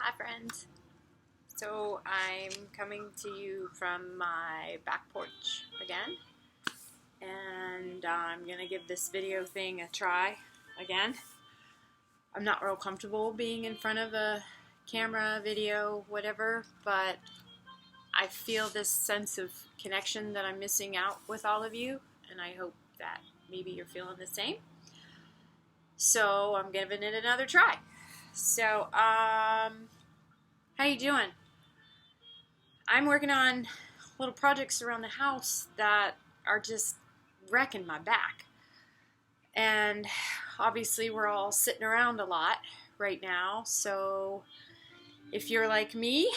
Hi friends. So I'm coming to you from my back porch again, and I'm gonna give this video thing a try again. I'm not real comfortable being in front of a camera, video, whatever, but I feel this sense of connection that I'm missing out with all of you, and I hope that maybe you're feeling the same. So I'm giving it another try. So, how you doing? I'm working on little projects around the house that are just wrecking my back. And obviously we're all sitting around a lot right now, so if you're like me,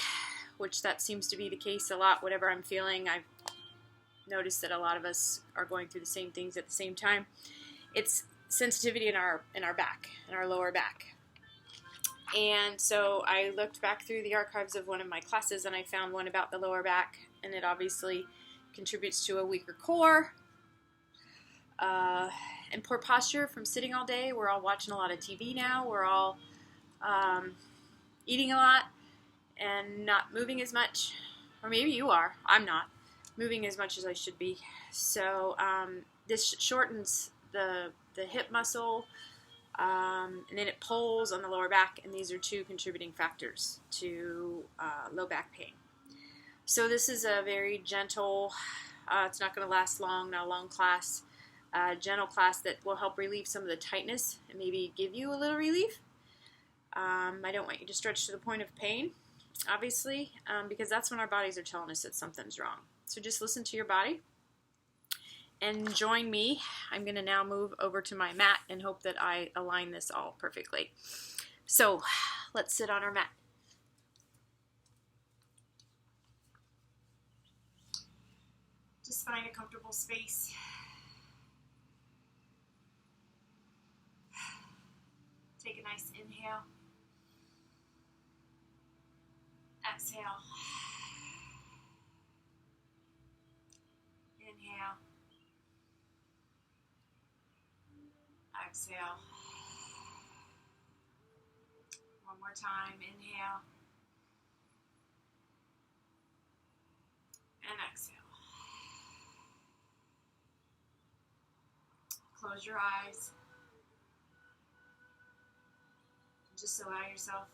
which that seems to be the case a lot, whatever I'm feeling, I've noticed that a lot of us are going through the same things at the same time. It's sensitivity in our back, in our lower back. And so I looked back through the archives of one of my classes and I found one about the lower back, and it obviously contributes to a weaker core and poor posture from sitting all day. We're all watching a lot of TV now. We're all eating a lot and not moving as much. Or maybe you are. I'm not moving as much as I should be. So this shortens the hip muscle, and then it pulls on the lower back, and these are two contributing factors to low back pain. So this is a very gentle, it's not going to last long, not a long class, gentle class that will help relieve some of the tightness and maybe give you a little relief. I don't want you to stretch to the point of pain, obviously, because that's when our bodies are telling us that something's wrong. So just listen to your body and join me. I'm going to now move over to my mat and hope that I align this all perfectly. So let's sit on our mat. Just find a comfortable space. Take a nice inhale. Exhale. Inhale. Exhale. One more time. Inhale. And exhale. Close your eyes. Just allow yourself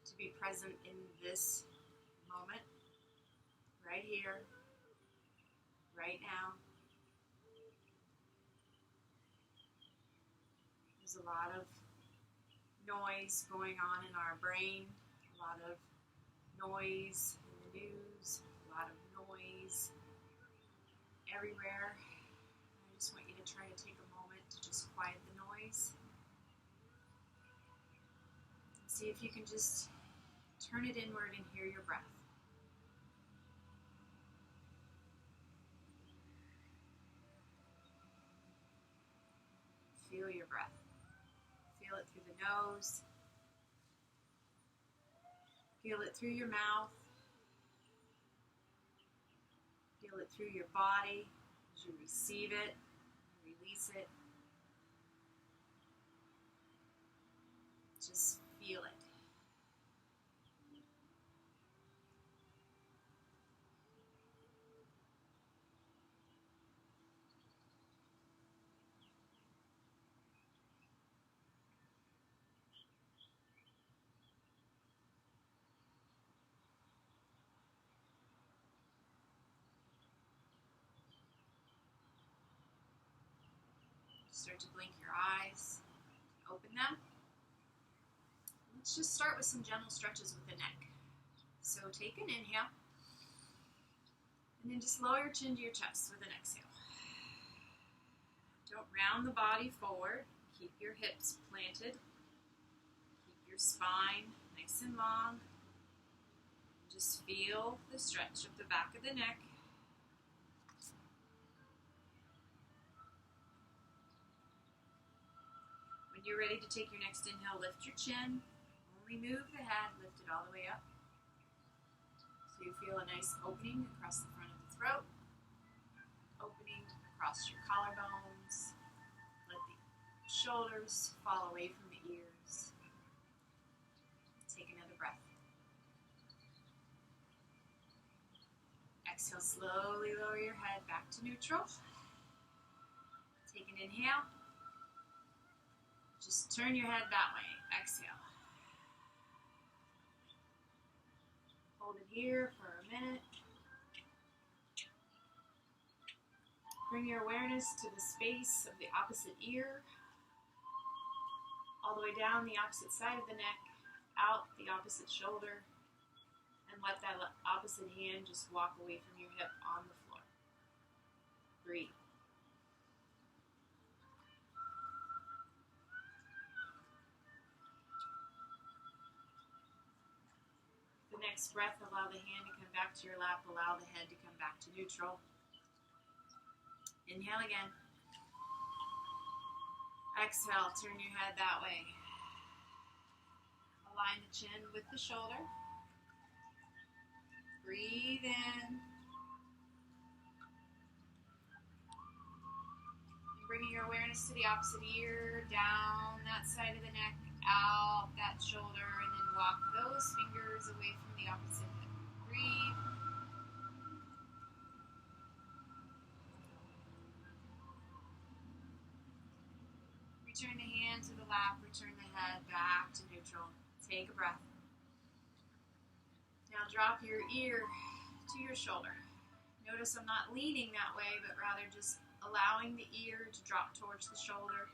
to be present in this moment, right here, right now. There's a lot of noise going on in our brain, a lot of noise in the news, a lot of noise everywhere. I just want you to try to take a moment to just quiet the noise. See if you can just turn it inward and hear your breath. Feel your breath. Feel it through the nose. Feel it through your mouth. Feel it through your body as you receive it, release it. Just feel it. Start to blink your eyes, open them. Let's just start with some gentle stretches with the neck. So take an inhale, and then just lower your chin to your chest with an exhale. Don't round the body forward. Keep your hips planted. Keep your spine nice and long. Just feel the stretch of the back of the neck. When you're ready to take your next inhale, lift your chin. Only move the head, lift it all the way up. So you feel a nice opening across the front of the throat, opening across your collarbones. Let the shoulders fall away from the ears. Take breath. Exhale, slowly lower your head back to neutral. Take an inhale. Just turn your head that way. Exhale. Hold it here for a minute. Bring your awareness to the space of the opposite ear, all the way down the opposite side of the neck, out the opposite shoulder, and let that opposite hand just walk away from your hip on the floor. Breathe. The next breath, allow the hand to come back to your lap, allow the head to come back to neutral. Inhale again. Exhale, turn your head that way. Align the chin with the shoulder. Breathe in. Bringing your awareness to the opposite ear, down that side of the neck, out that shoulder, and then walk those fingers away from the opposite hip. Breathe. Return the hand to the lap, return the head back to neutral. Take a breath. Now drop your ear to your shoulder. Notice I'm not leaning that way, but rather just allowing the ear to drop towards the shoulder.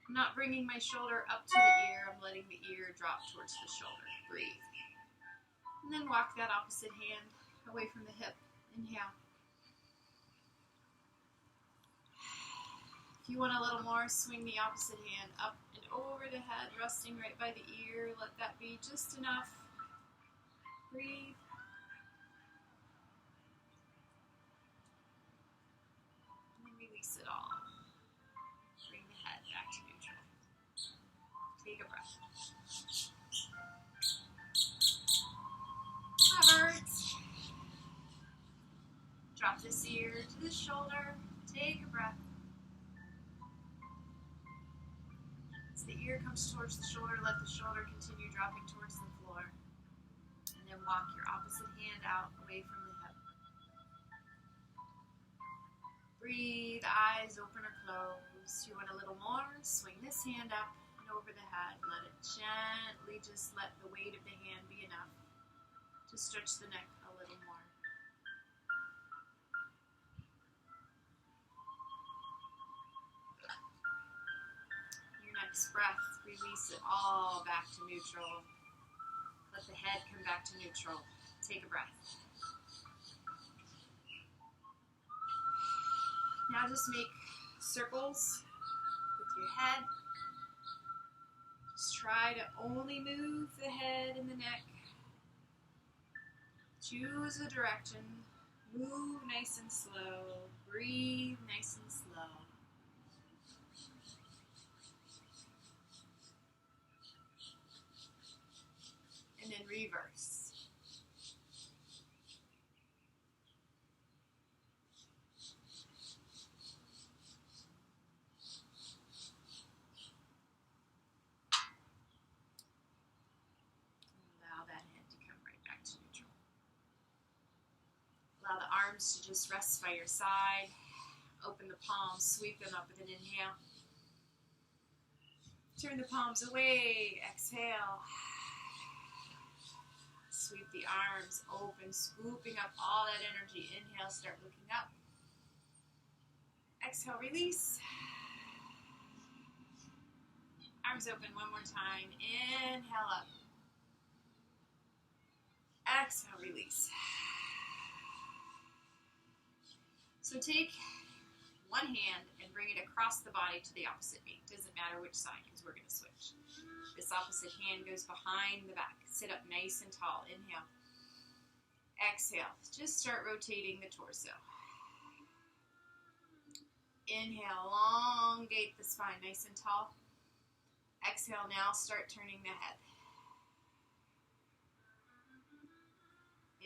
I'm not bringing my shoulder up to the ear, I'm letting the ear drop towards the shoulder. Breathe. And then walk that opposite hand away from the hip. Inhale. If you want a little more, swing the opposite hand up and over the head, resting right by the ear. Let that be just enough. Breathe. And then release it all. Bring the head back to neutral. Take a breath. Covered. Drop this ear to the shoulder. Take a breath. As the ear comes towards the shoulder, let the shoulder continue dropping towards the floor. And then walk your opposite hand out away from the hip. Breathe, eyes open or closed. You want a little more? Swing this hand up and over the head. Let it gently just let the weight of the hand be enough to stretch the neck a little more. Your next breath, release it all back to neutral. Let the head come back to neutral. Take a breath. Now just make circles with your head. Just try to only move the head and the neck. Choose a direction. Move nice and slow. Breathe nice and slow. And then reverse. Allow that head to come right back to neutral. Allow the arms to just rest by your side. Open the palms, sweep them up with an inhale. Turn the palms away, exhale. Sweep the arms open, scooping up all that energy. Inhale, start looking up. Exhale, release. Arms open one more time. Inhale up. Exhale, release. So take one hand and bring it across the body to the opposite knee. Doesn't matter which side because we're going to switch. This opposite hand goes behind the back. Sit up nice and tall. Inhale. Exhale. Just start rotating the torso. Inhale. Elongate the spine nice and tall. Exhale. Now start turning the head.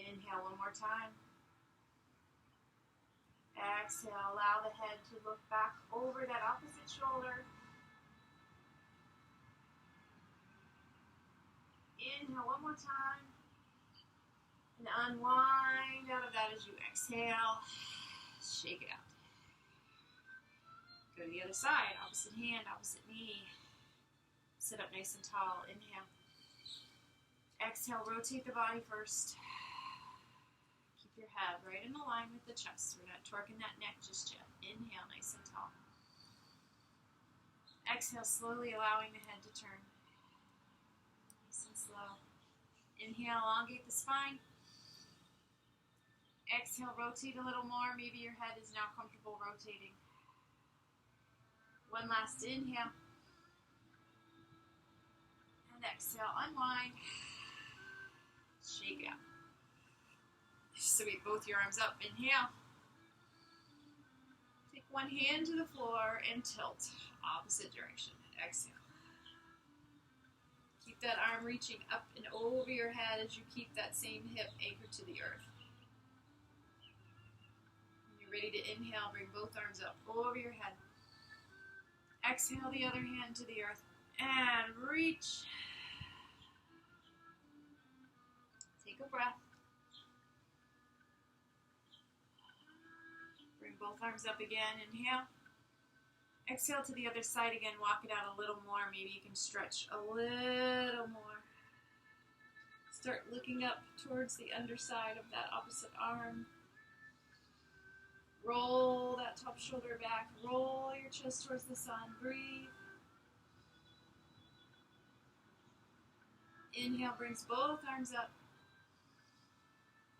Inhale one more time. Exhale, allow the head to look back over that opposite shoulder. Inhale one more time. And unwind out of that as you exhale. Shake it out. Go to the other side. Opposite hand, opposite knee. Sit up nice and tall. Inhale. Exhale, rotate the body first. Keep your head right in line with the chest. We're not torquing that neck just yet. Inhale, nice and tall. Exhale, slowly allowing the head to turn. Nice and slow. Inhale, elongate the spine. Exhale, rotate a little more. Maybe your head is now comfortable rotating. One last inhale. And exhale, unwind. Shake out. Sweep both your arms up. Inhale. Take one hand to the floor and tilt. Opposite direction. Exhale. Keep that arm reaching up and over your head as you keep that same hip anchored to the earth. When you're ready to inhale, bring both arms up over your head. Exhale the other hand to the earth and reach. Take a breath. Bring both arms up again. Inhale. Exhale to the other side again. Walk it out a little more. Maybe you can stretch a little more. Start looking up towards the underside of that opposite arm. Roll that top shoulder back. Roll your chest towards the sun. Breathe. Inhale brings both arms up.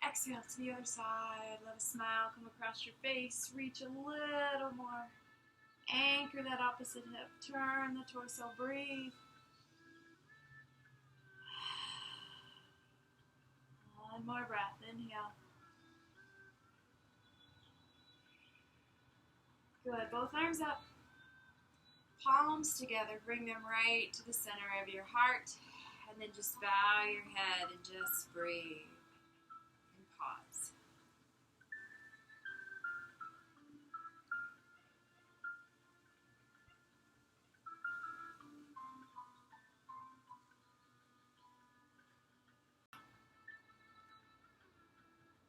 Exhale to the other side. Let a smile come across your face. Reach a little more. Anchor that opposite hip. Turn the torso. Breathe. One more breath. Inhale. Good. Both arms up. Palms together. Bring them right to the center of your heart. And then just bow your head and just breathe. And pause.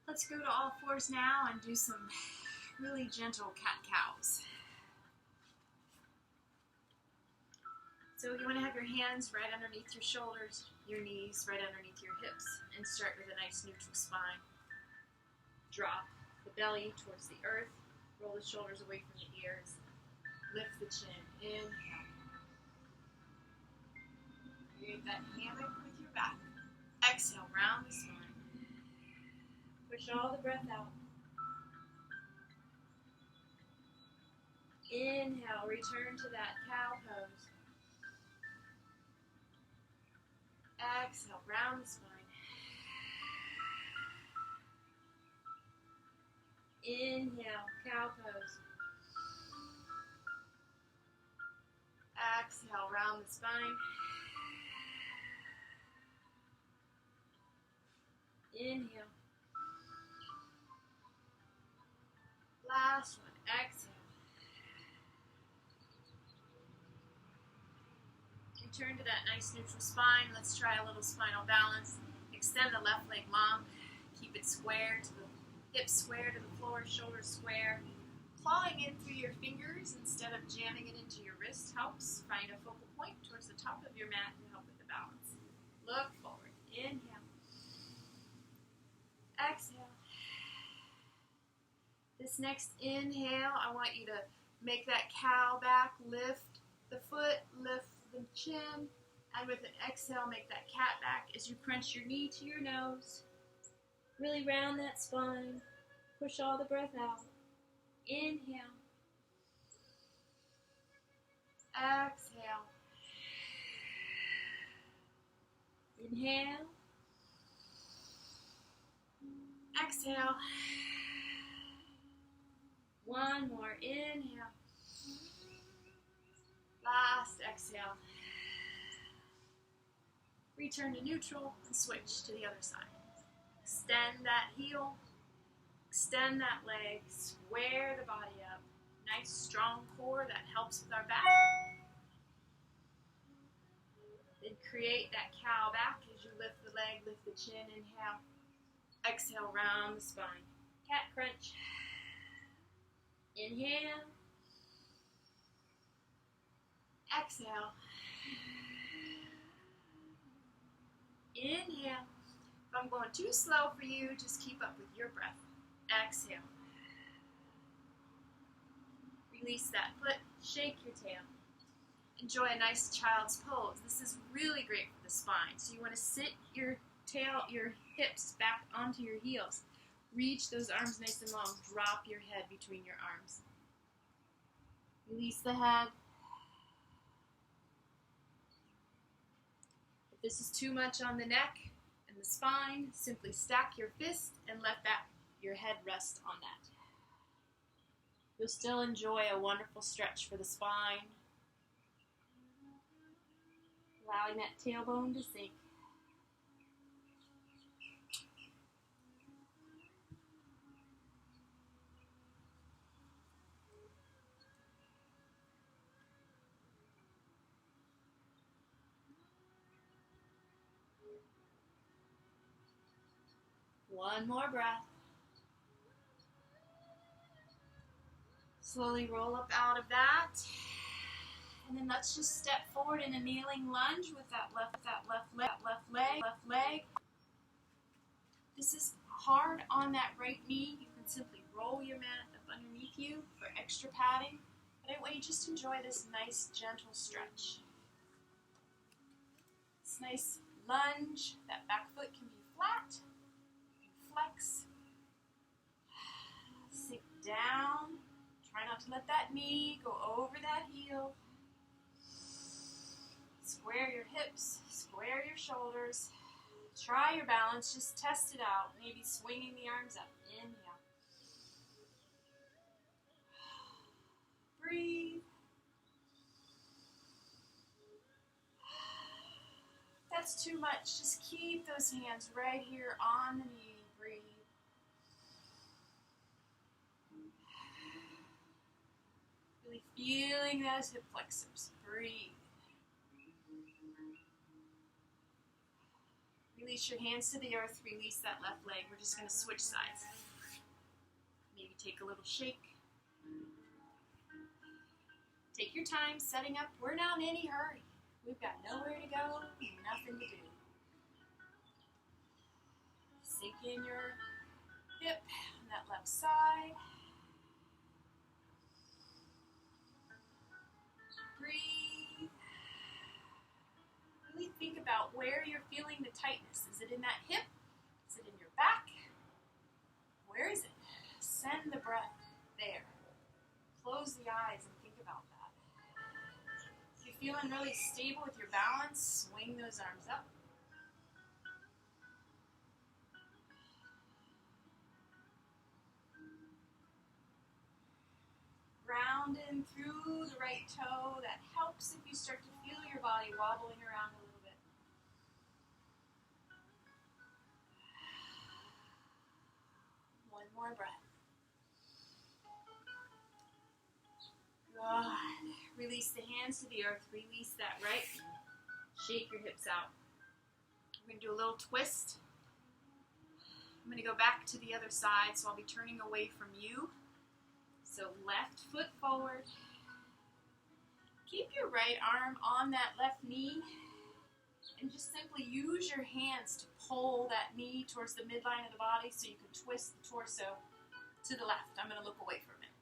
Let's go to all fours now and do some really gentle cat-cows. So you want to have your hands right underneath your shoulders, your knees right underneath your hips, and start with a nice neutral spine. Drop the belly towards the earth, roll the shoulders away from the ears, lift the chin, inhale. Create that hammock with your back. Exhale, round the spine. Push all the breath out. Inhale, return to that cow pose. Exhale, round the spine. Inhale, cow pose. Exhale, round the spine. Inhale. Last one, exhale. Return to that nice neutral spine. Let's try a little spinal balance. Extend the left leg long. Keep it square to the hips square to the floor, shoulders square. Clawing in through your fingers instead of jamming it into your wrist helps. Find a focal point towards the top of your mat to help with the balance. Look forward. Inhale. Exhale. This next inhale, I want you to make that cow back, lift the foot, lift the chin, and with an exhale, make that cat back as you crunch your knee to your nose. Really round that spine. Push all the breath out. Inhale. Exhale. Inhale. Exhale. One more. Inhale. Last exhale. Return to neutral and switch to the other side. Extend that heel. Extend that leg. Square the body up. Nice strong core that helps with our back. Then create that cow back as you lift the chin, inhale. Exhale, round the spine. Cat crunch. Inhale. Exhale. Inhale. If I'm going too slow for you, just keep up with your breath. Exhale. Release that foot. Shake your tail. Enjoy a nice child's pose. This is really great for the spine. So you want to sit your hips back onto your heels. Reach those arms nice and long. Drop your head between your arms. Release the head. If this is too much on the neck and the spine, simply stack your fist and let your head rest on that. You'll still enjoy a wonderful stretch for the spine, allowing that tailbone to sink. One more breath. Slowly roll up out of that. And then let's just step forward in a kneeling lunge with that left leg. This is hard on that right knee. You can simply roll your mat up underneath you for extra padding. But I want you to just enjoy this nice, gentle stretch. This nice lunge. That back foot can be flat. Flex. Sink down. Try not to let that knee go over that heel. Square your hips, square your shoulders. Try your balance, just test it out. Maybe swinging the arms up. Inhale. Breathe. If that's too much, just keep those hands right here on the knee. Breathe. Really feeling those hip flexors. Breathe. Release your hands to the earth. Release that left leg. We're just going to switch sides. Maybe take a little shake. Take your time setting up. We're not in any hurry. We've got nowhere to go, nothing to do. Sink in your hip on that left side. Breathe. Really think about where you're feeling the tightness. Is it in that hip? Is it in your back? Where is it? Send the breath there. Close the eyes and think about that. If you're feeling really stable with your balance, swing those arms up. Round in through the right toe. That helps if you start to feel your body wobbling around a little bit. One more breath. Good. Release the hands to the earth. Release that right knee. Shake your hips out. We're going to do a little twist. I'm going to go back to the other side, so I'll be turning away from you. So left foot forward. Keep your right arm on that left knee and just simply use your hands to pull that knee towards the midline of the body so you can twist the torso to the left. I'm going to look away for a minute.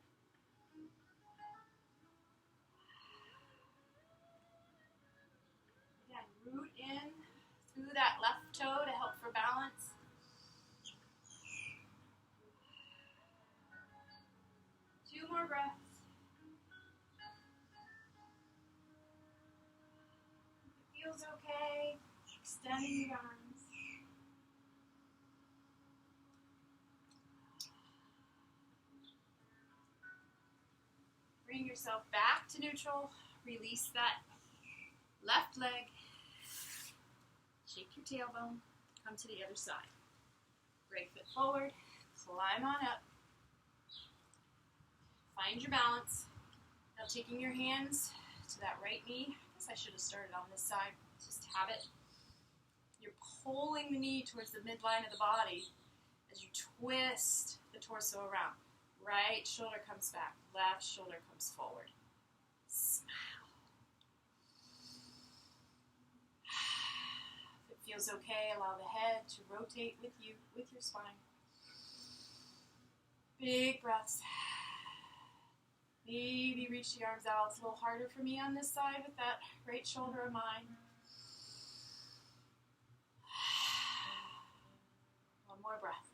Again, root in through that left toe to help for balance. Two more breaths. It feels okay. Extending the arms. Bring yourself back to neutral. Release that left leg. Shake your tailbone. Come to the other side. Right foot forward. Climb on up. Find your balance. Now taking your hands to that right knee. I guess I should have started on this side. Just have it. You're pulling the knee towards the midline of the body as you twist the torso around. Right shoulder comes back, left shoulder comes forward. Smile. If it feels okay, allow the head to rotate with you, with your spine. Big breaths. Maybe reach the arms out. It's a little harder for me on this side with that right shoulder of mine. One more breath.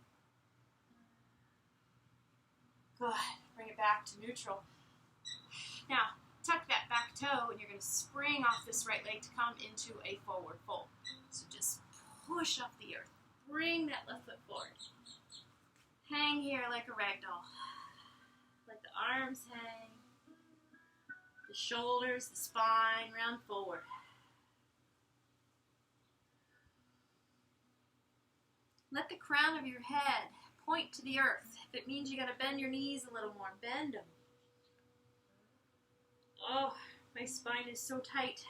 Good. Bring it back to neutral. Now, tuck that back toe, and you're going to spring off this right leg to come into a forward fold. So just push off the earth. Bring that left foot forward. Hang here like a rag doll. Let the arms hang. The shoulders, the spine, round forward. Let the crown of your head point to the earth. If it means you got to bend your knees a little more, bend them. Oh, my spine is so tight.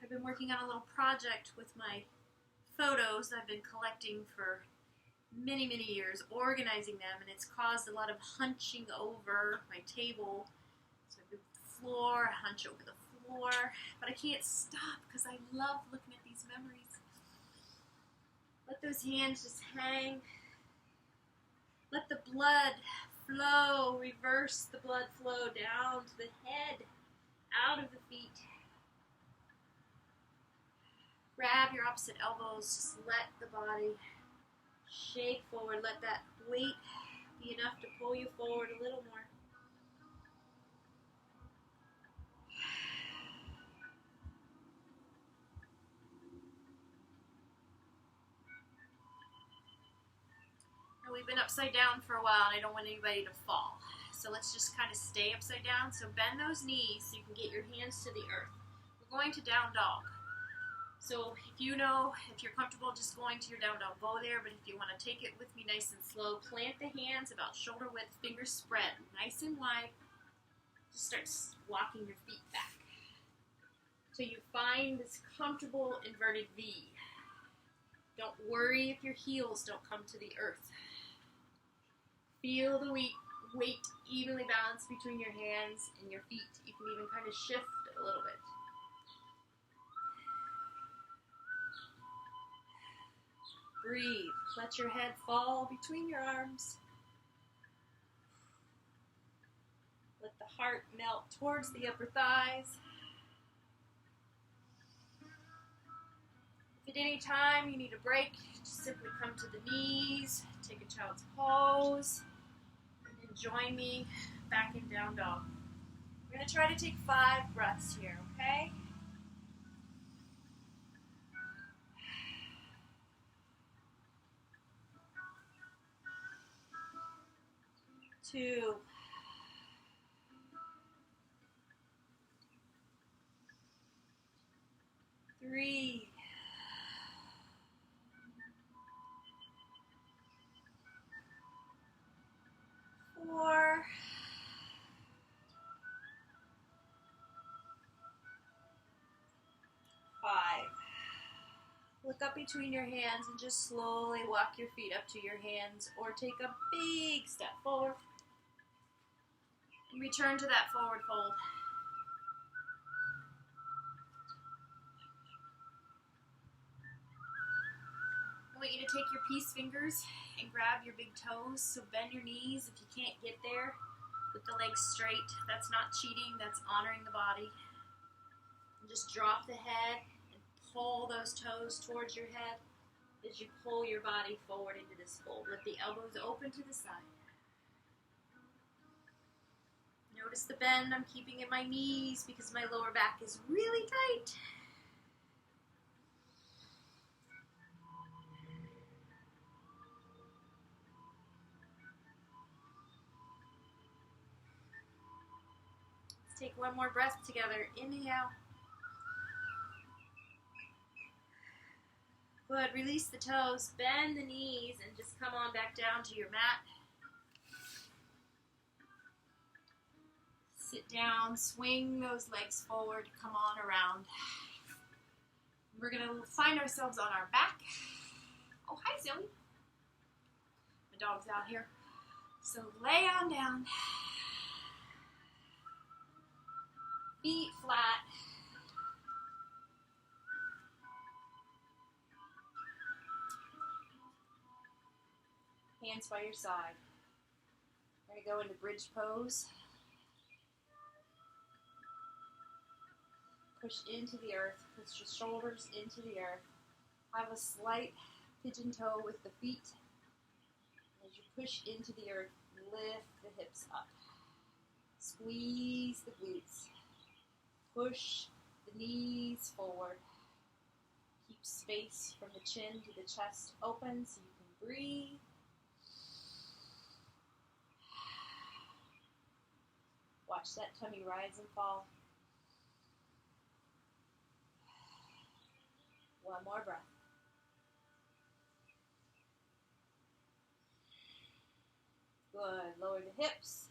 I've been working on a little project with my photos I've been collecting for many, many years, organizing them, and it's caused a lot of hunching over my table. So I move the floor, I hunch over the floor, but I can't stop because I love looking at these memories. Let those hands just hang. Let the blood flow, reverse the blood flow down to the head, out of the feet. Grab your opposite elbows, just let the body shake forward. Let that weight be enough to pull you forward a little more. Now we've been upside down for a while and I don't want anybody to fall. So let's just kind of stay upside down. So bend those knees so you can get your hands to the earth. We're going to down dog. So if you're comfortable just going to your down dog, go there. But if you want to take it with me nice and slow, plant the hands about shoulder width, fingers spread, nice and wide. Just start walking your feet back. So you find this comfortable inverted V. Don't worry if your heels don't come to the earth. Feel the weight evenly balanced between your hands and your feet. You can even kind of shift a little bit. Breathe. Let your head fall between your arms. Let the heart melt towards the upper thighs. If at any time you need a break, just simply come to the knees, take a child's pose, and then join me back in down dog. We're going to try to take 5 breaths here, okay? 2, 3, 4, 5. Look up between your hands and just slowly walk your feet up to your hands or take a big step forward. And return to that forward fold. I want you to take your peace fingers and grab your big toes. So bend your knees if you can't get there with the legs straight. That's not cheating, that's honoring the body. And just drop the head and pull those toes towards your head as you pull your body forward into this fold. Let the elbows open to the side. Notice the bend I'm keeping in my knees because my lower back is really tight. Let's take one more breath together. Inhale. Good. Release the toes, bend the knees, and just come on back down to your mat. Sit down, swing those legs forward, come on around. We're going to find ourselves on our back. Oh, hi, Zoe. My dog's out here. So lay on down. Feet flat. Hands by your side. We're going to go into bridge pose. Push into the earth. Push your shoulders into the earth. Have a slight pigeon toe with the feet. As you push into the earth, lift the hips up. Squeeze the glutes. Push the knees forward. Keep space from the chin to the chest open so you can breathe. Watch that tummy rise and fall. One more breath. Good. Lower the hips.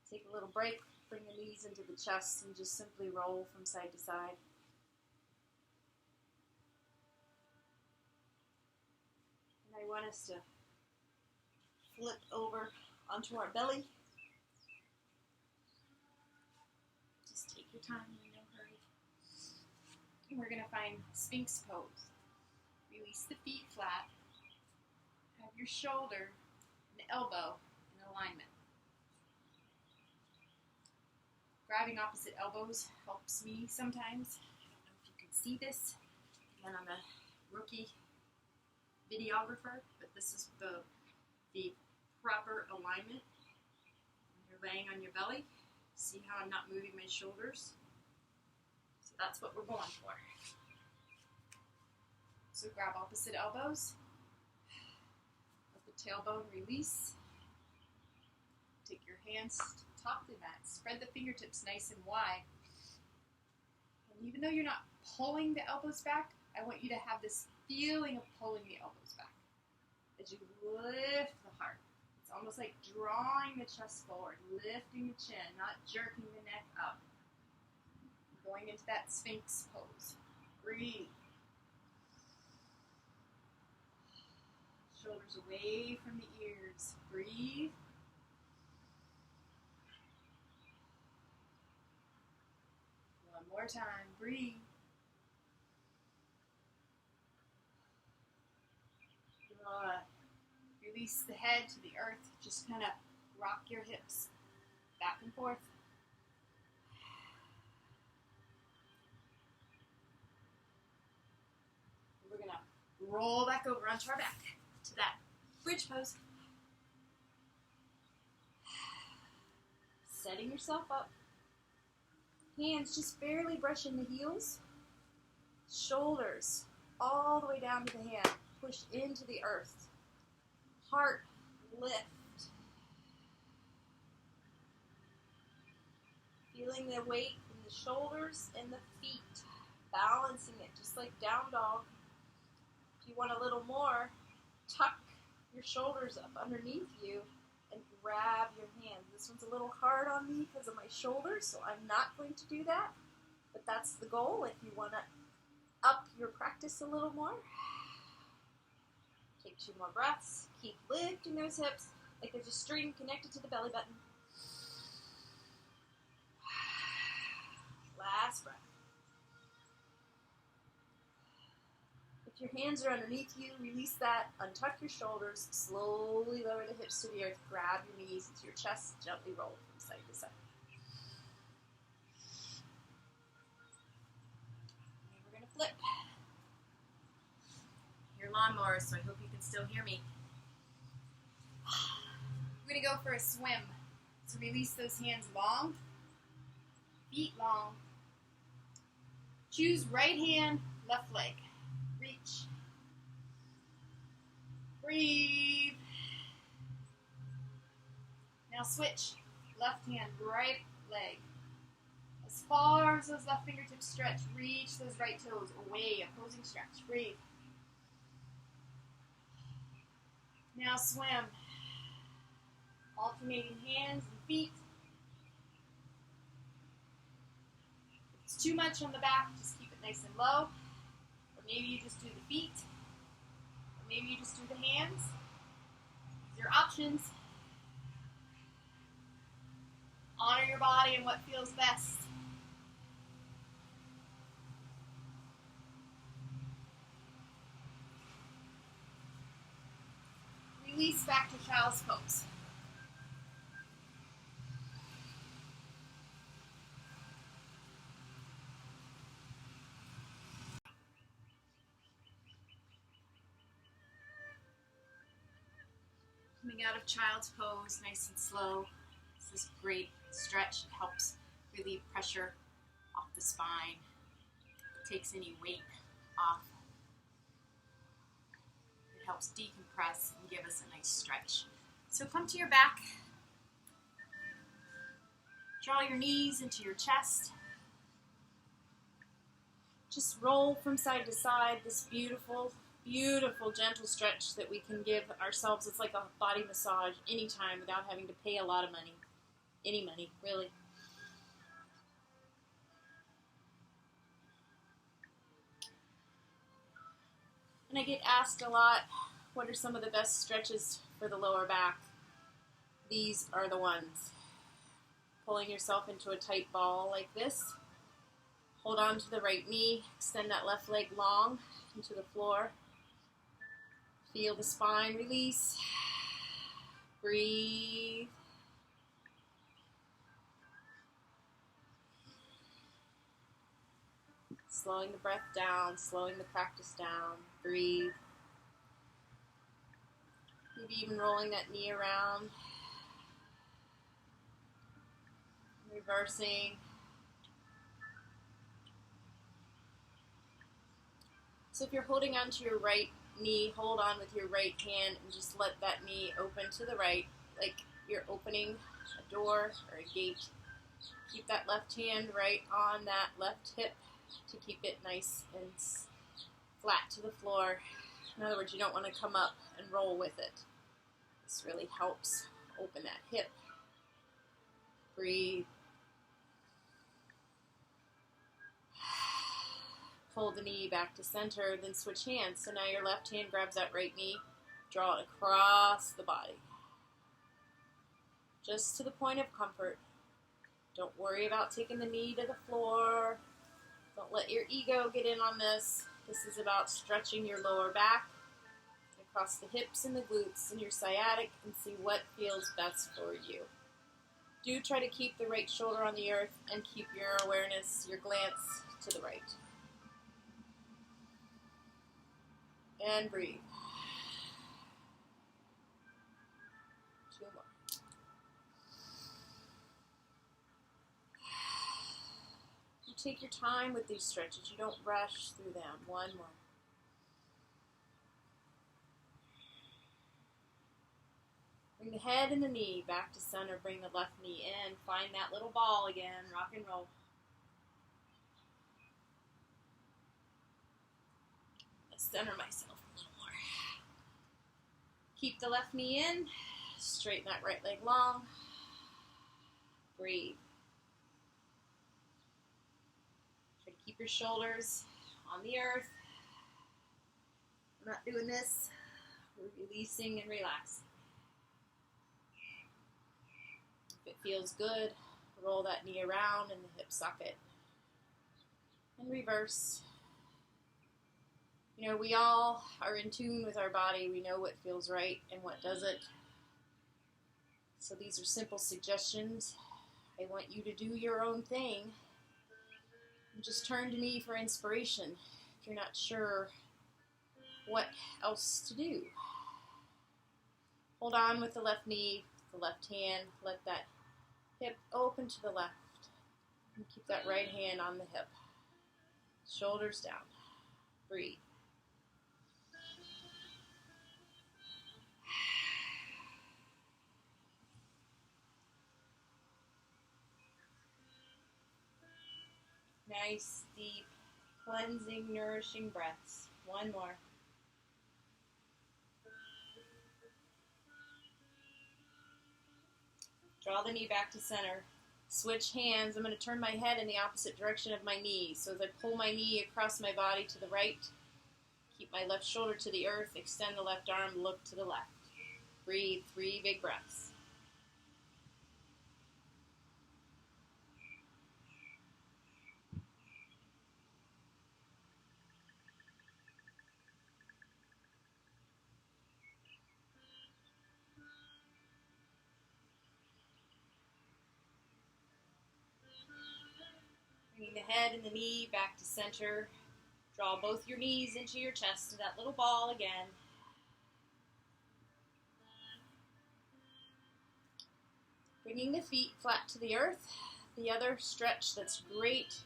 Take a little break. Bring the knees into the chest and just simply roll from side to side. And I want us to flip over onto our belly. Just take your time, no hurry. And we're going to find Sphinx pose. Release the feet flat. Have your shoulder and elbow in alignment. Grabbing opposite elbows helps me sometimes. I don't know if you can see this. Again, I'm a rookie videographer, but this is the proper alignment. When you're laying on your belly, see how I'm not moving my shoulders? So that's what we're going for. So grab opposite elbows. Let the tailbone release. Take your hands to the top of the mat. Spread the fingertips nice and wide. And even though you're not pulling the elbows back, I want you to have this feeling of pulling the elbows back. As you lift the heart. It's almost like drawing the chest forward, lifting the chin, not jerking the neck up. Going into that Sphinx pose. Breathe. Shoulders away from the ears. Breathe. One more time. Breathe. Release the head to the earth. Just kind of rock your hips back and forth. We're going to roll back over onto our back to that bridge pose. Setting yourself up. Hands just barely brushing the heels. Shoulders all the way down to the hand. Push into the earth. Heart lift. Feeling the weight in the shoulders and the feet. Balancing it just like down dog. If you want a little more, tuck your shoulders up underneath you and grab your hands. This one's a little hard on me because of my shoulders, so I'm not going to do that. But that's the goal if you want to up your practice a little more. Take 2 more breaths. Keep lifting those hips like there's a string connected to the belly button. Last breath. If your hands are underneath you, release that. Untuck your shoulders. Slowly lower the hips to the earth. Grab your knees into your chest. Gently roll from side to side. And we're going to flip. Your lawnmower, so I hope you can still hear me. We're going to go for a swim. So release those hands long, feet long. Choose right hand, left leg. Reach. Breathe. Now switch. Left hand, right leg. As far as those left fingertips stretch, reach those right toes away. Opposing stretch. Breathe. Now swim. Alternating hands and feet. If it's too much on the back, just keep it nice and low. Or maybe you just do the feet. Or maybe you just do the hands. These are options. Honor your body and what feels best. Release back to child's pose. Coming out of child's pose, nice and slow. This is great stretch. It helps relieve pressure off the spine. It takes any weight off. It helps decompress and give us a nice stretch. So come to your back. Draw your knees into your chest. Just roll from side to side, this beautiful, beautiful gentle stretch that we can give ourselves. It's like a body massage anytime without having to pay a lot of money. Any money, really. And I get asked a lot, what are some of the best stretches for the lower back? These are the ones. Pulling yourself into a tight ball like this. Hold on to the right knee, extend that left leg long into the floor. Feel the spine release. Breathe. Slowing the breath down, slowing the practice down. Breathe. Maybe even rolling that knee around. Reversing. So if you're holding onto your right knee, hold on with your right hand and just let that knee open to the right, like you're opening a door or a gate. Keep that left hand right on that left hip to keep it nice and flat to the floor. In other words, you don't want to come up and roll with it. This really helps open that hip. Breathe. Pull the knee back to center, then switch hands. So now your left hand grabs that right knee, draw it across the body. Just to the point of comfort. Don't worry about taking the knee to the floor. Don't let your ego get in on this. This is about stretching your lower back across the hips and the glutes and your sciatic and see what feels best for you. Do try to keep the right shoulder on the earth and keep your awareness, your glance to the right. And breathe. Two more. You take your time with these stretches. You don't rush through them. One more. Bring the head and the knee back to center. Bring the left knee in. Find that little ball again. Rock and roll. Center myself a little more. Keep the left knee in. Straighten that right leg long. Breathe. Try to keep your shoulders on the earth. I'm not doing this. We're releasing and relaxing. If it feels good, roll that knee around in the hip socket. And reverse. You know, we all are in tune with our body. We know what feels right and what doesn't. So these are simple suggestions. I want you to do your own thing. And just turn to me for inspiration if you're not sure what else to do. Hold on with the left knee, the left hand. Let that hip open to the left. And keep that right hand on the hip. Shoulders down. Breathe. Nice, deep, cleansing, nourishing breaths. One more. Draw the knee back to center. Switch hands. I'm going to turn my head in the opposite direction of my knee. So as I pull my knee across my body to the right, keep my left shoulder to the earth, extend the left arm, look to the left. Breathe, 3 big breaths. Bringing the head and the knee back to center. Draw both your knees into your chest to that little ball again. Bringing the feet flat to the earth. The other stretch that's great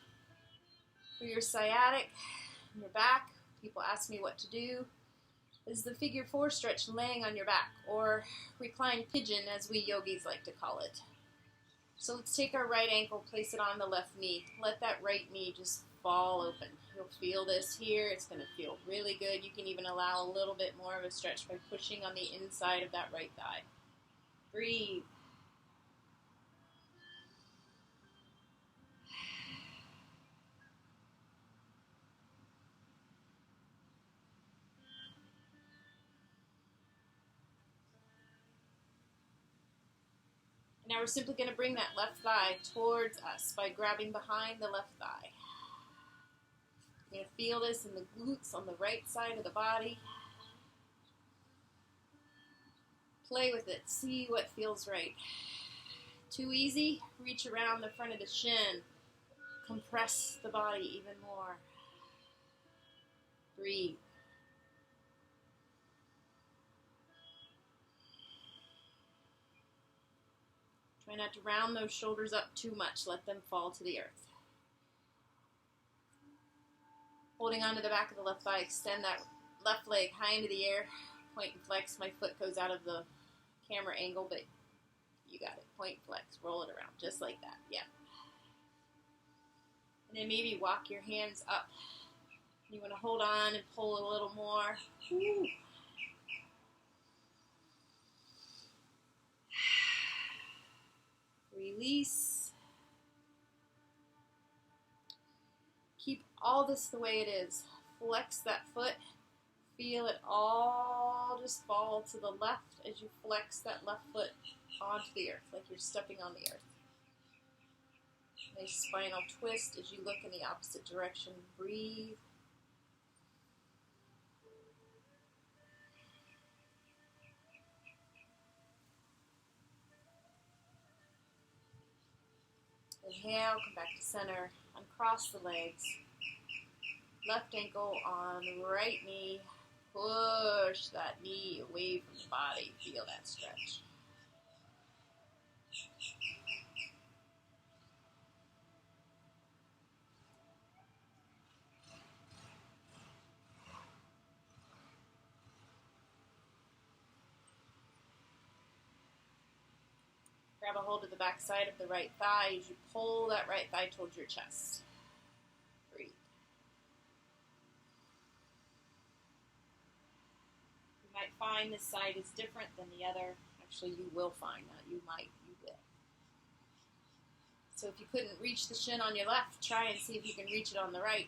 for your sciatic and your back, people ask me what to do, is the figure 4 stretch laying on your back, or reclined pigeon as we yogis like to call it. So let's take our right ankle, place it on the left knee. Let that right knee just fall open. You'll feel this here. It's going to feel really good. You can even allow a little bit more of a stretch by pushing on the inside of that right thigh. Breathe. Now we're simply going to bring that left thigh towards us by grabbing behind the left thigh. You're going to feel this in the glutes on the right side of the body. Play with it. See what feels right. Too easy? Reach around the front of the shin. Compress the body even more. Breathe. Try not to round those shoulders up too much. Let them fall to the earth. Holding onto the back of the left thigh, extend that left leg high into the air. Point and flex. My foot goes out of the camera angle, but you got it. Point, flex, roll it around, just like that. Yeah. And then maybe walk your hands up. You want to hold on and pull a little more. Woo. Release. Keep all this the way it is. Flex that foot. Feel it all just fall to the left as you flex that left foot onto the earth, like you're stepping on the earth. Nice spinal twist as you look in the opposite direction. Breathe. Inhale, come back to center. Uncross the legs. Left ankle on right knee. Push that knee away from the body. Feel that stretch. Grab a hold of the back side of the right thigh as you pull that right thigh towards your chest. Breathe. You might find this side is different than the other. Actually, you will find that. You will. So if you couldn't reach the shin on your left, try and see if you can reach it on the right.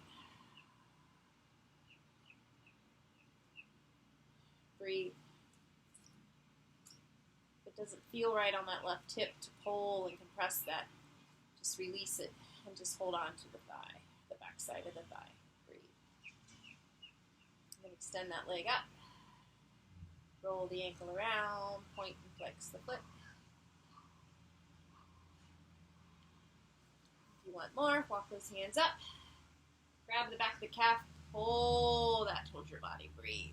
Breathe. Doesn't feel right on that left hip to pull and compress that, just release it and just hold on to the thigh, the back side of the thigh. Breathe. Then extend that leg up. Roll the ankle around, point and flex the foot. If you want more, walk those hands up. Grab the back of the calf, pull that towards your body. Breathe.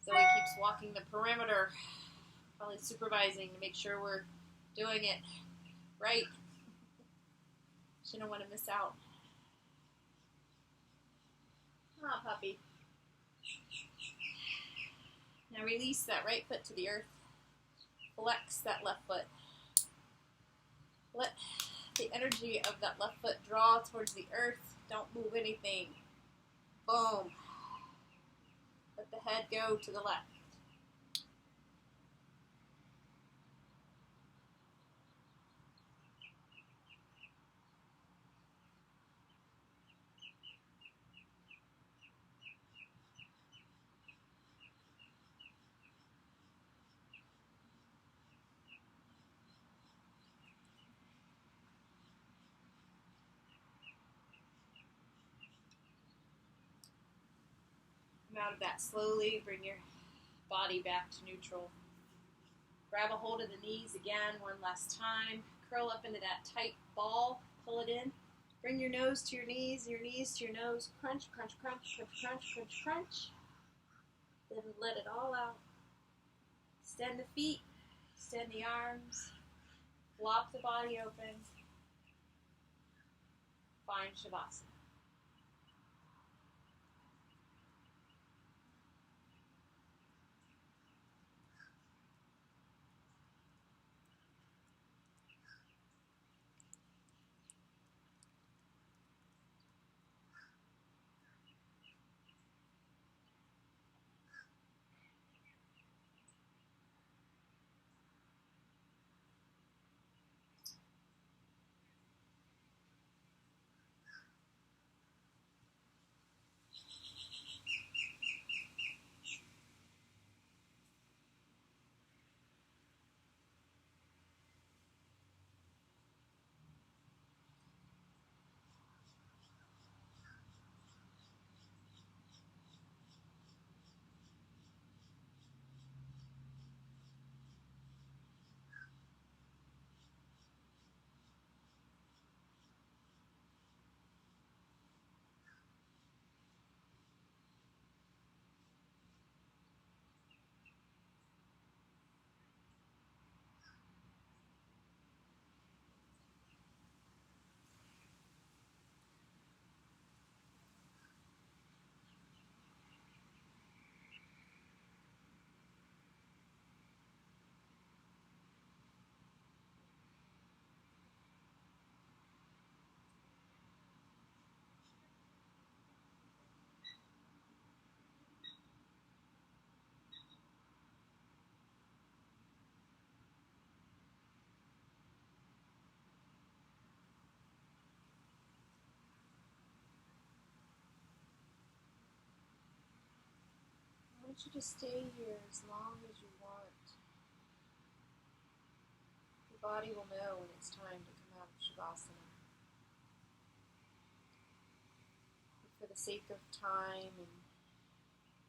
Zoe keeps walking the perimeter, probably supervising to make sure we're doing it right. She don't want to miss out. Ah, puppy. Now release that right foot to the earth. Flex that left foot. Let the energy of that left foot draw towards the earth. Don't move anything. Boom. Let the head go to the left. Come out of that slowly. Bring your body back to neutral. Grab a hold of the knees again one last time. Curl up into that tight ball. Pull it in. Bring your nose to your knees to your nose. Crunch, crunch, crunch, crunch, crunch, crunch, crunch. Then let it all out. Extend the feet. Extend the arms. Flop the body open. Find Shavasana. I want you to stay here as long as you want. Your body will know when it's time to come out of Shavasana. But for the sake of time and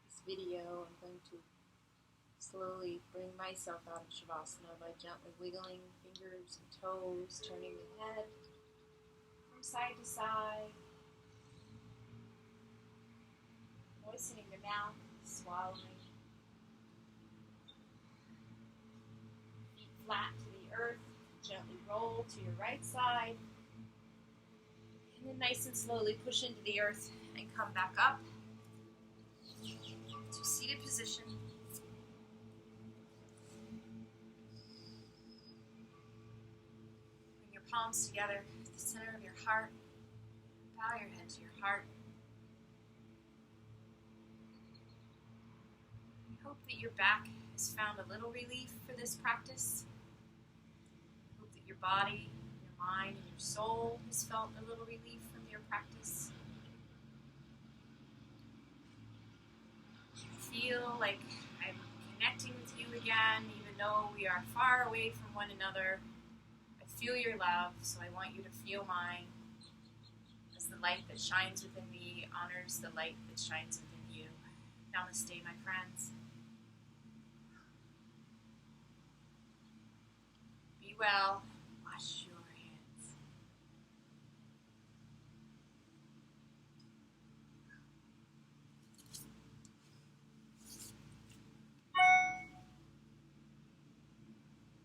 this video, I'm going to slowly bring myself out of Shavasana by gently wiggling fingers and toes, turning the head from side to side, moistening the mouth, swallowing, feet flat to the earth, gently roll to your right side, and then nice and slowly push into the earth and come back up to seated position. Bring your palms together at the center of your heart. Bow your head to your heart. I hope that your back has found a little relief for this practice. I hope that your body, your mind, and your soul has felt a little relief from your practice. I feel like I'm connecting with you again, even though we are far away from one another. I feel your love, so I want you to feel mine, as the light that shines within me honors the light that shines within you. Namaste, my friends. Be well. Washu.